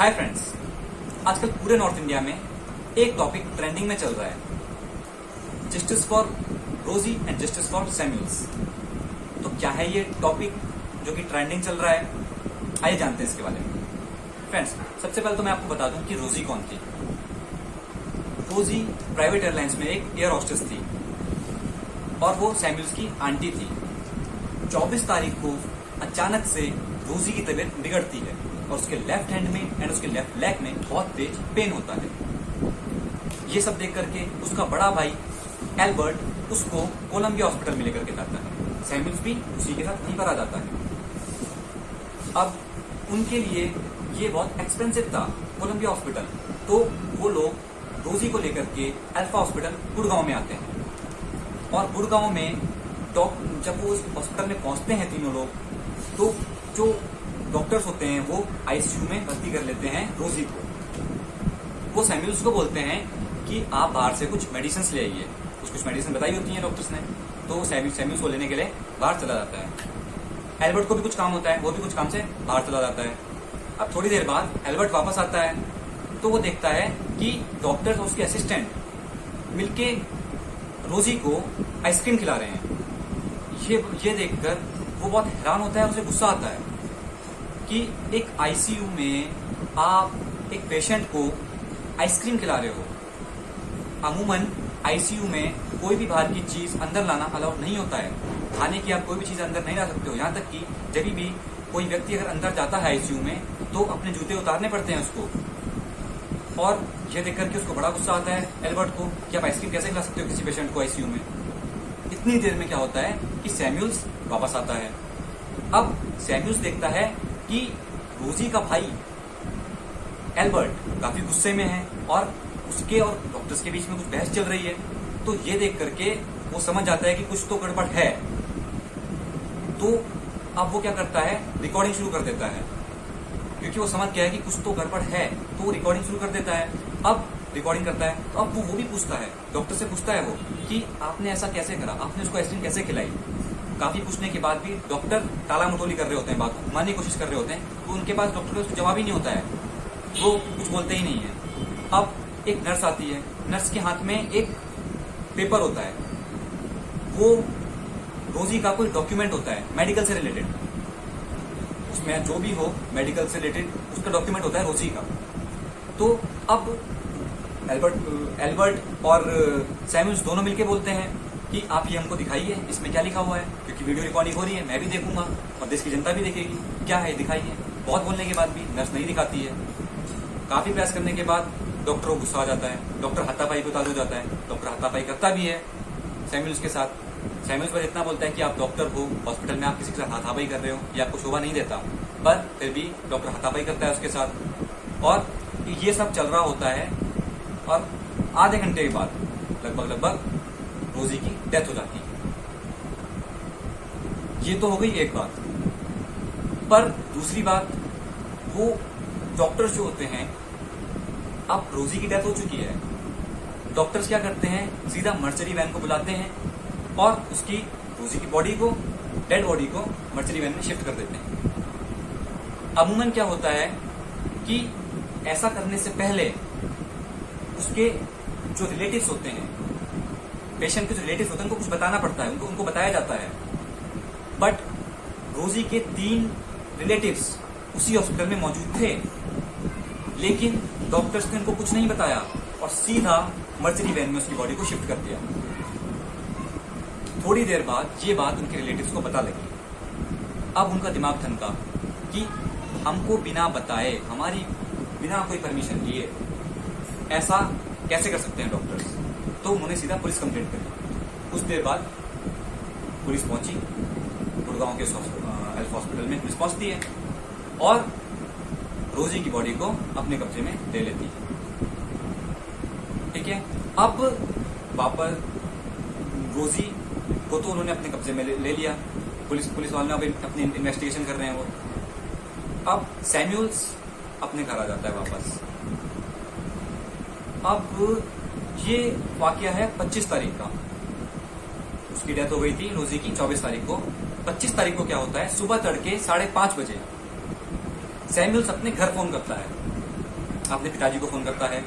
Hi friends, आजकल पूरे north India में एक टॉपिक ट्रेंडिंग में चल रहा है, जस्टिस फॉर रोजी एंड जस्टिस फॉर सैमुअल्स। तो क्या है ये टॉपिक जो कि ट्रेंडिंग चल रहा है? आइए जानते हैं इसके बारे में। फ्रेंड्स, सबसे पहले तो मैं आपको बता दूं कि रोजी कौन थी। रोजी प्राइवेट एयरलाइंस में एक एयर होस्टेस थी और वो सैमुअल्स की आंटी थी। 24 तारीख को अचानक से रोजी की तबीयत बिगड़ती है और उसके लेफ्ट हैंड में एंड उसके लेफ्ट लेग में बहुत तेज पेन होता है। ये सब देख करके उसका बड़ा भाई एल्बर्ट उसको कोलंबिया हॉस्पिटल में लेकर के जाता है। सैमुअल्स भी उसी के साथ वहीं पर आ जाता है। अब उनके लिए ये बहुत एक्सपेंसिव था कोलंबिया हॉस्पिटल, तो वो लोग रोजी को लेकर के अल्फा हॉस्पिटल गुड़गांव में आते हैं। और गुड़गांव में जब वो उस हॉस्पिटल में पहुंचते हैं तीनों लोग, तो जो डॉक्टर्स होते हैं वो आईसीयू में भर्ती कर लेते हैं रोजी को। वो सैमुअल्स को बोलते हैं कि आप बाहर से कुछ मेडिसिन ले आइए। कुछ मेडिसिन बताई होती हैं डॉक्टर्स ने, तो सैमुअल्स को लेने के लिए बाहर चला जाता है। एल्बर्ट को भी कुछ काम होता है, वो भी कुछ काम से बाहर चला जाता है। अब थोड़ी देर बाद एल्बर्ट वापस आता है तो वो देखता है कि डॉक्टर्स और उसके असिस्टेंट मिलके रोजी को आइसक्रीम खिला रहे हैं। ये देखकर वो बहुत हैरान होता है, उसे गुस्सा आता है कि एक आईसीयू में आप एक पेशेंट को आइसक्रीम खिला रहे हो। अमूमन आईसीयू में कोई भी बाहर की चीज अंदर लाना अलाउड नहीं होता है। खाने की आप कोई भी चीज अंदर नहीं ला सकते हो। यहाँ तक कि जब भी कोई व्यक्ति अगर अंदर जाता है आईसीयू में तो अपने जूते उतारने पड़ते हैं उसको। और यह देख करके उसको बड़ा गुस्सा आता है एल्बर्ट को कि आप आइसक्रीम कैसे खिला सकते हो किसी पेशेंट को आईसीयू में। इतनी देर में क्या होता है कि सैमुअल्स वापस आता है। अब सैमुअल्स देखता है कि रोजी का भाई एल्बर्ट काफी गुस्से में है और उसके और डॉक्टर्स के बीच में कुछ बहस चल रही है। तो ये देख करके वो समझ जाता है कि कुछ तो गड़बड़ है। तो अब वो क्या करता है, रिकॉर्डिंग शुरू कर देता है, क्योंकि वो समझ गया है कि कुछ तो गड़बड़ है। तो वो रिकॉर्डिंग शुरू कर देता है। अब रिकॉर्डिंग करता है तो अब वो भी पूछता है, डॉक्टर से पूछता है वो कि आपने ऐसा कैसे करा, आपने उसको आइसक्रीम कैसे खिलाई। काफी पूछने के बाद भी डॉक्टर टाला मटोली कर रहे होते हैं, बात को घुमाने की कोशिश कर रहे होते हैं। तो उनके पास डॉक्टर का जवाब ही नहीं होता है, वो कुछ बोलते ही नहीं है। अब एक नर्स आती है, नर्स के हाथ में एक पेपर होता है, वो रोजी का कोई डॉक्यूमेंट होता है मेडिकल से रिलेटेड। उसमें जो भी हो मेडिकल से रिलेटेड उसका डॉक्यूमेंट होता है रोजी का। तो अब एल्बर्ट और सैमुअल्स दोनों मिलके बोलते हैं कि आप ये हमको दिखाइए, इसमें क्या लिखा हुआ है, क्योंकि वीडियो रिकॉर्डिंग हो रही है, मैं भी देखूंगा और देश की जनता भी देखेगी, क्या है दिखाइए। बहुत बोलने के बाद भी नर्स नहीं दिखाती है। काफी प्रयास करने के बाद डॉक्टर को गुस्सा आ जाता है, डॉक्टर हाथापाई को ताल हो जाता है। डॉक्टर हाथापाई करता भी है सैमुअल्स के साथ। सैमुअल्स पर इतना बोलता है कि आप डॉक्टर हो, हॉस्पिटल में आप किसी के साथ हाथापाई कर रहे हो, ये आपको शोभा नहीं देता। पर फिर भी डॉक्टर हाथापाई करता है उसके साथ। और ये सब चल रहा होता है और आधे घंटे के बाद लगभग रोजी की डेथ हो जाती है। ये तो हो गई एक बात। पर दूसरी बात, वो डॉक्टर्स जो होते हैं, अब रोजी की डेथ हो चुकी है, डॉक्टर्स क्या करते हैं, सीधा मर्चरी वैन को बुलाते हैं और उसकी रोजी की बॉडी को, डेड बॉडी को मर्चरी वैन में शिफ्ट कर देते हैं। अमूमन क्या होता है कि ऐसा करने से पहले उसके जो रिलेटिव्स होते हैं, पेशेंट के जो रिलेटिव्स होते हैं, उनको कुछ बताना पड़ता है, उनको बताया जाता है। बट रोजी के 3 रिलेटिव्स उसी हॉस्पिटल में मौजूद थे, लेकिन डॉक्टर्स ने उनको कुछ नहीं बताया और सीधा मर्चरी वैन में उसकी बॉडी को शिफ्ट कर दिया। थोड़ी देर बाद ये बात उनके रिलेटिव्स को पता लगी। अब उनका दिमाग ठनका कि हमको बिना बताए, हमारी बिना कोई परमिशन लिए ऐसा कैसे कर सकते हैं डॉक्टर्स। तो उन्होंने सीधा पुलिस कंप्लेंट करी। कुछ देर बाद पुलिस पहुंची, गुड़गांव के अल्फा हॉस्पिटल में पुलिस पहुंचती है और रोजी की बॉडी को अपने कब्जे में ले लेती है। ठीक है, अब वापस रोजी को तो उन्होंने अपने कब्जे में ले लिया। पुलिस वालों ने अपनी इन्वेस्टिगेशन कर रहे हैं वो। अब सैमुअल्स अपने घर आ जाता है वापस। अब ये वाकया है 25 तारीख का। उसकी डेथ हो गई थी रोजी की 24 तारीख को। 25 तारीख को क्या होता है, सुबह तड़के 5:30 बजे सैमुअल्स अपने घर फोन करता है अपने पिताजी को फोन करता है,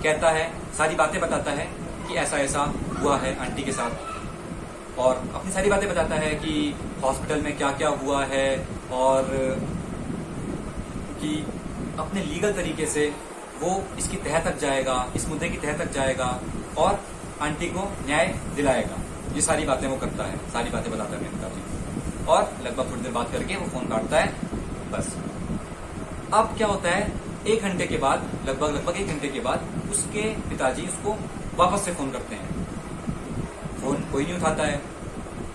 कहता है, सारी बातें बताता है कि ऐसा ऐसा हुआ है आंटी के साथ, और अपनी सारी बातें बताता है कि हॉस्पिटल में क्या क्या हुआ है, और कि अपने लीगल तरीके से वो इसकी तह तक जाएगा, इस मुद्दे की तह तक जाएगा और आंटी को न्याय दिलाएगा। ये सारी बातें वो करता है, सारी बातें बताता है मेरे पिताजी को, और लगभग थोड़ी देर बात करके वो फोन काटता है, बस। अब क्या होता है, 1 घंटे के बाद, लगभग 1 घंटे के बाद उसके पिताजी उसको वापस से फोन करते हैं। फोन कोई नहीं उठाता है,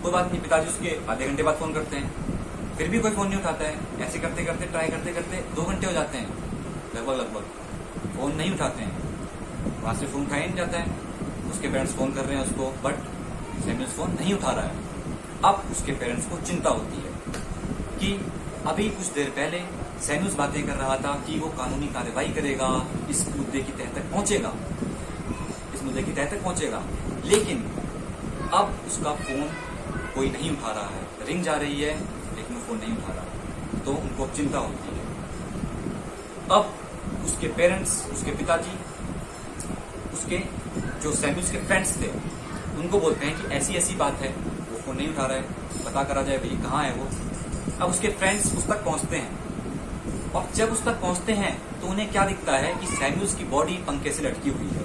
कोई बात नहीं, पिताजी उसके आधे घंटे बाद फोन करते हैं, फिर भी कोई फोन नहीं उठाता है। ऐसे करते करते, ट्राई करते करते 2 घंटे हो जाते हैं, लगभग फोन नहीं उठाते हैं। वहां से फोन उठाया नहीं जाता है, उसके पेरेंट्स फोन कर रहे हैं उसको, बट सैमुअल फोन नहीं उठा रहा है। अब उसके पेरेंट्स को चिंता होती है कि अभी कुछ देर पहले सैमुअल बातें कर रहा था कि वो कानूनी कार्रवाई करेगा, इस मुद्दे की तह तक पहुंचेगा, लेकिन अब उसका फोन कोई नहीं उठा रहा है। रिंग जा रही है लेकिन वो फोन नहीं उठा रहा है, तो उनको चिंता होती है। अब उसके पेरेंट्स, उसके पिताजी, उसके जो सैमुअल के फ्रेंड्स थे उनको बोलते हैं कि ऐसी ऐसी बात है, वो फोन नहीं उठा रहा है, पता करा जाए भाई कहाँ है वो। अब उसके फ्रेंड्स उस तक पहुंचते हैं, और जब उस तक पहुंचते हैं तो उन्हें क्या दिखता है कि सैमुअल की बॉडी पंखे से लटकी हुई है।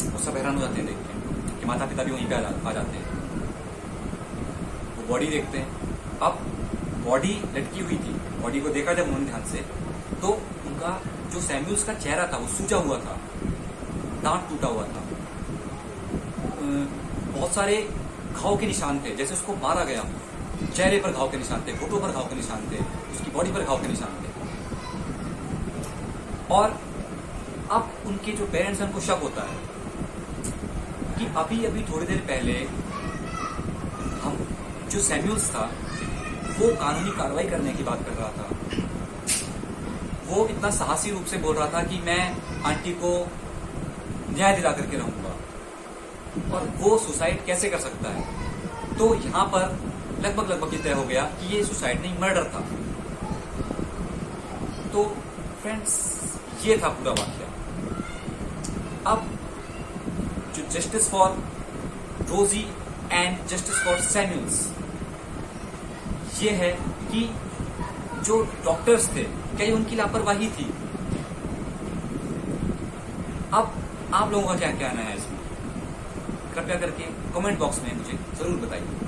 वो सब हैरान हो जाते हैं देख के कि माता पिता भी वहीं पे आ जाते हैं। वो बॉडी देखते हैं, अब बॉडी लटकी हुई थी, बॉडी को देखा जब उन्होंने ध्यान से, तो उनका जो सैमुअल का चेहरा था वो सूजा हुआ था, दांत टूटा हुआ था, बहुत सारे घाव के निशान थे, जैसे उसको मारा गया। चेहरे पर घाव के निशान थे, घुटनों पर घाव के निशान थे, उसकी बॉडी पर घाव के निशान थे। और अब उनके जो पेरेंट्स हैं उनको शक होता है कि अभी थोड़ी देर पहले हम जो सैमुअल था वो कानूनी कार्रवाई करने की बात कर रहा था, वो इतना साहसी रूप से बोल रहा था कि मैं आंटी को न्याय दिला करके रहूंगा, और वो सुसाइड कैसे कर सकता है। तो यहां पर लगभग ये तय हो गया कि ये सुसाइड नहीं, मर्डर था। तो फ्रेंड्स, ये था पूरा वाक्य। अब जो जस्टिस फॉर रोजी एंड जस्टिस फॉर सैमुअल्स, ये है कि जो डॉक्टर्स थे, क्या ये उनकी लापरवाही थी? अब आप लोगों का क्या कहना है इसमें? कृपया करके कमेंट बॉक्स में मुझे जरूर बताइए।